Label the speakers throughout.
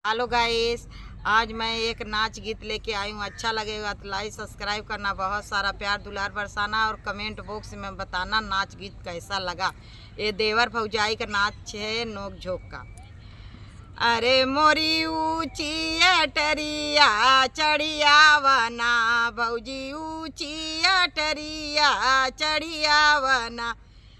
Speaker 1: Hello guys, आज मैं एक नाच गीत लेके आई हूँ। अच्छा लगेगा तो लाइक सब्सक्राइब करना, बहुत सारा प्यार दुलार बरसाना और कमेंट बॉक्स में बताना नाच गीत कैसा लगा। ये देवर भौजाई का नाच है, नोक झोंक का। अरे मोरी ऊंची अटरिया चढ़िया वना, भौजी ऊंची अटरिया चढ़िया वना।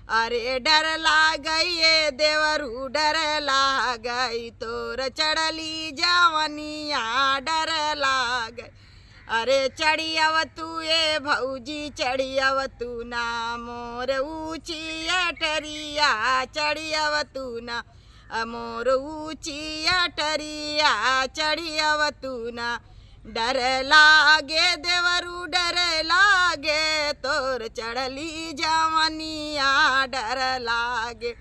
Speaker 1: अरे डर लागई ये देवरू, डर लागई तोर चढ़ली जवनिया, डर लागई। अरे चढ़ियाव तू ये भौजी, चढ़ियाव तू ना मोर ऊंची अटरिया, चढ़ियाव तू ना मोर ऊंची अटरिया, चढ़ियाव तू ना। डर लागे देवरू, डर लागे तोर चढ़ली जवनिया, डर लागे।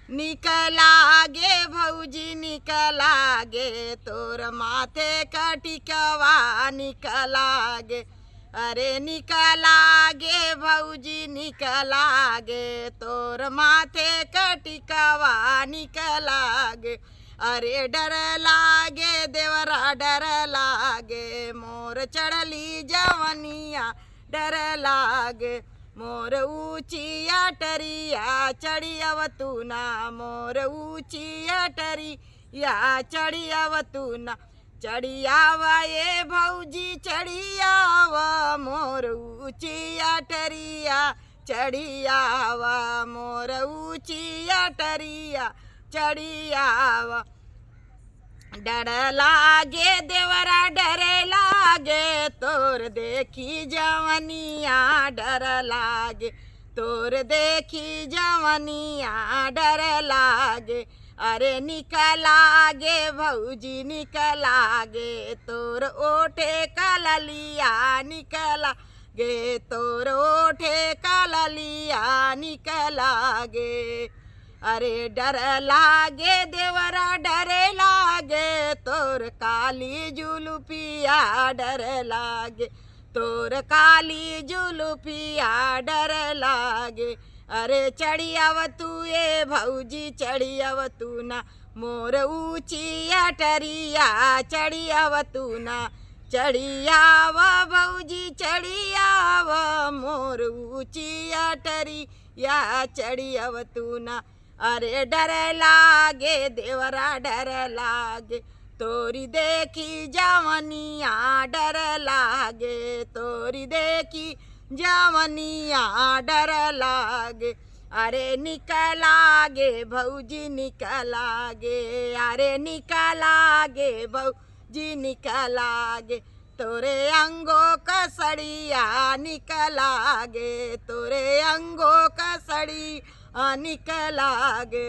Speaker 1: निकलागे भौजी निकलागे तोर माथे का टिकवा, निकलागे। अरे निकलागे भौजी निकलागे तोर माथे का टिकवा, निकलागे। अरे डर लागे देवरा, डर लागे मोर चढ़ली जवनिया, डर लागे। मोर ऊंची अटरिया चढ़ियाव तू ना, मोर ऊंची अटरिया चढ़ियाव तू ना। चढ़ियावा ये भौजी चढ़ियावा मोर ऊंची अटरिया, चढ़ियावा मोर ऊंची अटरिया चढ़ियावा। डर लागे देवरा, डर लागे तोर देखी जवनिया, डर लागे तोर देखी जवनिया, डर लागे। अरे निकलागे भौजी निकलागे तोर ओठे का ललिया, निकलागे तोर ओठे का ललिया, निकलागे। अरे डर लागे देवरा, डर लागे तोर काली जुलुपिया, डर लागे तोर काली जुलुपिया, डर लागे। अरे चढ़ियाव तू ये भौजी, चढ़ियाव तू ना मोर ऊंची अटरिया, चढ़ियाव तू ना। चढ़ियाव भौजी चढ़ियाव मोर ऊंची अटरिया, चढ़ियाव तू ना। अरे डर लागे देवरा, डर लागे तोरी देखी जवनिया, डर लागे तोरी देखी जवनिया, डर लागे। अरे निकलागे भौजी निकलागे, अरे निकलागे भौजी निकलागे तोरे अंगों का सड़िया, निकलागे तोरे अंगों का सड़ी निकलागे।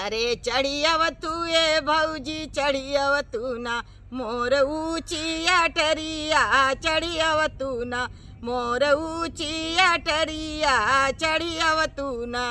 Speaker 1: अरे चढ़ियाव तू ये भौजी, चढ़ियाव तू ना मोर ऊंची अटरिया, चढ़ियाव तू ना मोर ऊंची अटरिया, चढ़ियाव तू ना।